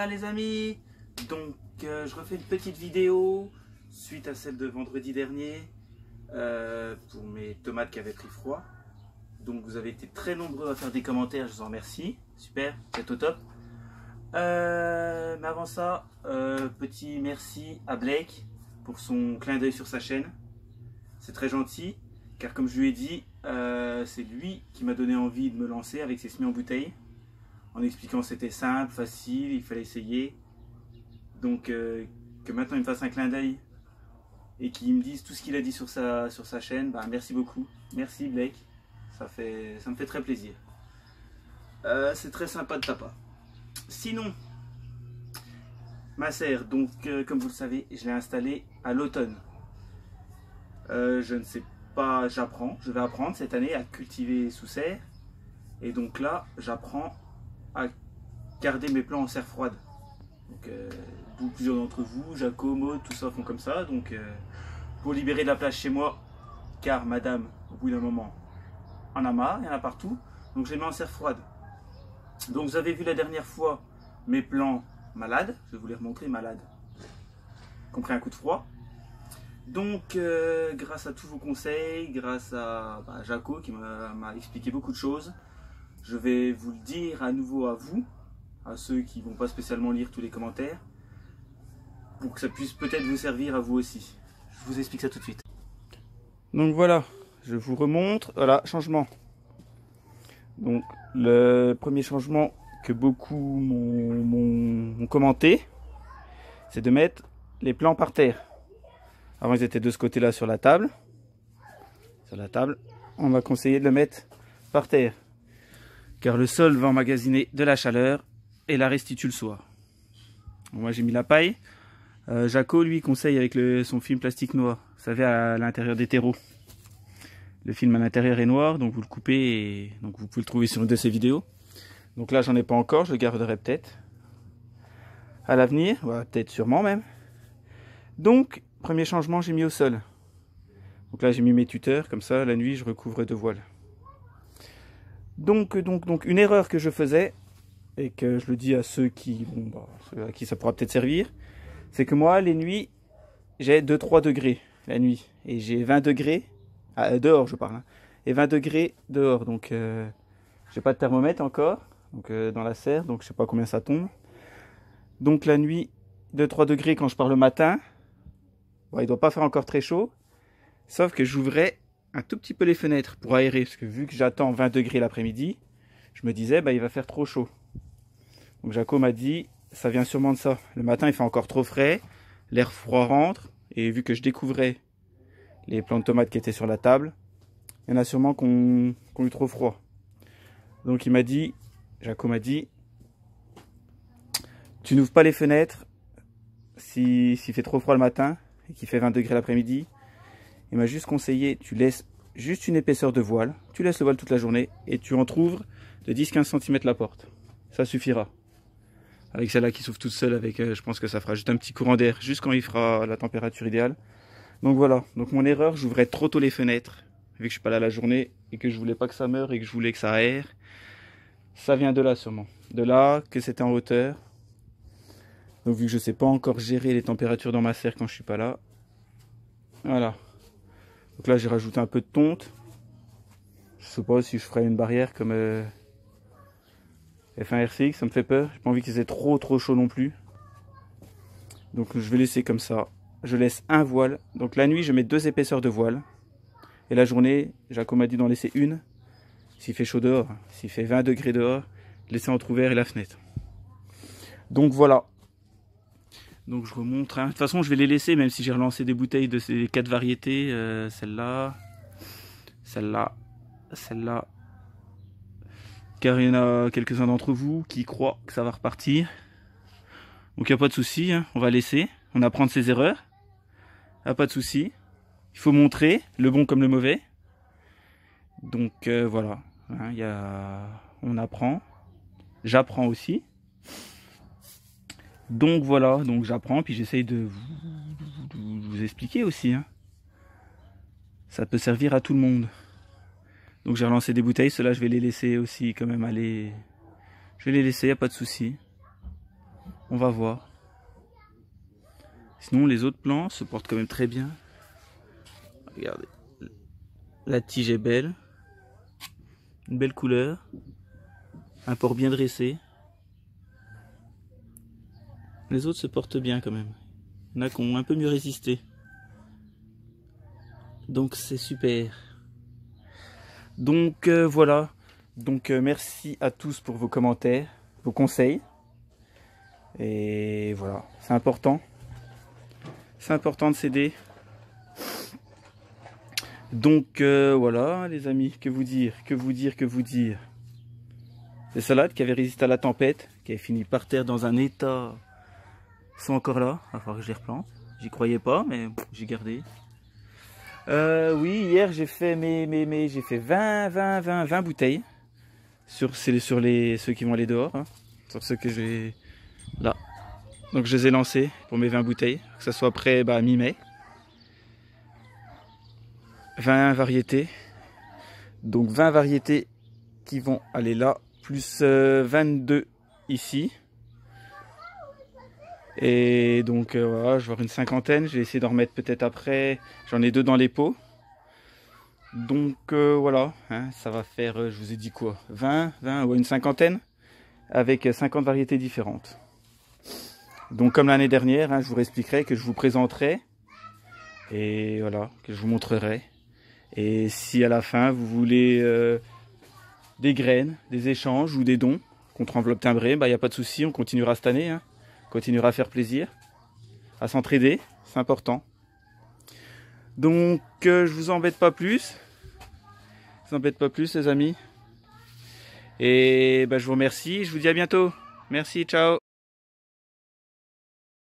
Voilà les amis, donc je refais une petite vidéo suite à celle de vendredi dernier pour mes tomates qui avaient pris froid. Donc vous avez été très nombreux à faire des commentaires, je vous en remercie, super, c'est au top. Mais avant ça, petit merci à Blake pour son clin d'œil sur sa chaîne. C'est très gentil, car comme je lui ai dit, c'est lui qui m'a donné envie de me lancer avec ses semis en bouteille, en expliquant que c'était simple, facile, il fallait essayer. Donc que maintenant il me fasse un clin d'œil et qu'il me dise tout ce qu'il a dit sur sa chaîne, bah, merci beaucoup. Merci Blake, ça me fait très plaisir. C'est très sympa de ta part. Sinon, ma serre, donc comme vous le savez, je l'ai installée à l'automne. Je ne sais pas, je vais apprendre cette année à cultiver sous serre. Et donc là, j'apprends à garder mes plants en serre froide. Donc, d'où plusieurs d'entre vous, Jaco, Maud, tout ça font comme ça. Donc, pour libérer de la place chez moi, car madame, au bout d'un moment, en a marre, il y en a partout. Donc, je les mets en serre froide. Donc, vous avez vu la dernière fois mes plants malades. Je vais vous les remontrer malades. Qui ont pris un coup de froid. Donc, grâce à tous vos conseils, grâce à Jaco qui m'a expliqué beaucoup de choses, je vais vous le dire à nouveau à vous, à ceux qui ne vont pas spécialement lire tous les commentaires, pour que ça puisse peut-être vous servir à vous aussi. Je vous explique ça tout de suite. Donc voilà, je vous remontre, voilà, changement. Donc le premier changement que beaucoup m'ont commenté, c'est de mettre les plants par terre. Avant ils étaient de ce côté-là sur la table. Sur la table, on m'a conseillé de le mettre par terre, car le sol va emmagasiner de la chaleur et la restitue le soir. Moi j'ai mis la paille. Jaco lui conseille avec son film plastique noir, vous savez, à l'intérieur des terreaux. Le film à l'intérieur est noir, donc vous le coupez et donc vous pouvez le trouver sur une de ses vidéos. Donc là j'en ai pas encore, je le garderai peut-être à l'avenir, voilà, peut-être sûrement même. Donc premier changement, j'ai mis au sol. Donc là j'ai mis mes tuteurs, comme ça la nuit je recouvre de voile. Donc une erreur que je faisais, et que je le dis à ceux ceux à qui ça pourra peut-être servir, c'est que moi les nuits j'ai 2-3 degrés la nuit, et j'ai 20 degrés, dehors je parle, hein, et 20 degrés dehors, donc j'ai pas de thermomètre encore, donc dans la serre, donc je sais pas combien ça tombe. Donc la nuit, 2-3 degrés quand je pars le matin, bon, il doit pas faire encore très chaud, sauf que j'ouvrais un tout petit peu les fenêtres pour aérer, parce que vu que j'attends 20 degrés l'après-midi, je me disais bah il va faire trop chaud. Donc Jaco m'a dit ça vient sûrement de ça. Le matin il fait encore trop frais, l'air froid rentre, et vu que je découvrais les plants de tomates qui étaient sur la table, il y en a sûrement qui ont eu trop froid. Donc il m'a dit, Jaco m'a dit, tu n'ouvres pas les fenêtres s'il fait trop froid le matin et qu'il fait 20 degrés l'après-midi. Il m'a juste conseillé, tu laisses juste une épaisseur de voile, tu laisses le voile toute la journée et tu entrouvres de 10-15 cm la porte. Ça suffira. Avec celle-là qui s'ouvre toute seule, je pense que ça fera juste un petit courant d'air, juste quand il fera la température idéale. Donc voilà, donc mon erreur, j'ouvrais trop tôt les fenêtres, vu que je suis pas là la journée et que je voulais pas que ça meure et que je voulais que ça aère. Ça vient de là sûrement. De là que c'était en hauteur. Donc vu que je sais pas encore gérer les températures dans ma serre quand je suis pas là. Voilà. Donc là j'ai rajouté un peu de tonte. Je sais pas si je ferai une barrière comme F1 RCX, ça me fait peur. J'ai pas envie qu'ils aient trop chaud non plus. Donc je vais laisser comme ça. Je laisse un voile. Donc la nuit je mets 2 épaisseurs de voile. Et la journée, Jaco m'a dit d'en laisser une. S'il fait chaud dehors, s'il fait 20 degrés dehors, laisser entrouvert et la fenêtre. Donc voilà. Donc je remonte. Hein. De toute façon je vais les laisser, même si j'ai relancé des bouteilles de ces 4 variétés. Celle-là, celle-là, celle-là. Car il y en a quelques-uns d'entre vous qui croient que ça va repartir. Donc il n'y a pas de souci, hein. On va laisser. On apprend de ses erreurs. Il n'y a pas de souci. Il faut montrer le bon comme le mauvais. Donc voilà. Hein, on apprend. J'apprends aussi. Donc voilà, donc j'apprends, puis j'essaye de vous expliquer aussi. Hein. Ça peut servir à tout le monde. Donc j'ai relancé des bouteilles, ceux-là je vais les laisser aussi quand même aller. Je vais les laisser, y a pas de souci. On va voir. Sinon les autres plants se portent quand même très bien. Regardez. La tige est belle. Une belle couleur. Un port bien dressé. Les autres se portent bien quand même. Il y en a qui ont un peu mieux résisté. Donc c'est super. Donc voilà. Donc merci à tous pour vos commentaires, vos conseils. Et voilà, c'est important. C'est important de s'aider. Donc voilà les amis, que vous dire. Les salades qui avaient résisté à la tempête, qui avaient fini par terre dans un état, sont encore là. Il va falloir que je les replante. J'y croyais pas, mais j'ai gardé. Oui, hier j'ai fait j'ai fait 20 bouteilles sur ceux qui vont aller dehors, hein, sur ceux que j'ai là. Donc je les ai lancés pour mes 20 bouteilles, que ça soit prêt mi-mai. 20 variétés. Donc 20 variétés qui vont aller là, plus 22 ici. Et donc voilà, je vais avoir une cinquantaine. Je vais essayer d'en remettre peut-être après. J'en ai 2 dans les pots. Donc voilà, hein, ça va faire, je vous ai dit quoi, 20, ouais, une cinquantaine, avec 50 variétés différentes. Donc comme l'année dernière, hein, je vous expliquerai, que je vous présenterai, et voilà, que je vous montrerai. Et si à la fin vous voulez des graines, des échanges ou des dons contre enveloppe timbrée, il n'y a pas de souci, on continuera cette année, hein, on continuera à faire plaisir, à s'entraider, c'est important. Donc je vous embête pas plus. Les amis. Et je vous remercie. Je vous dis à bientôt. Merci, ciao.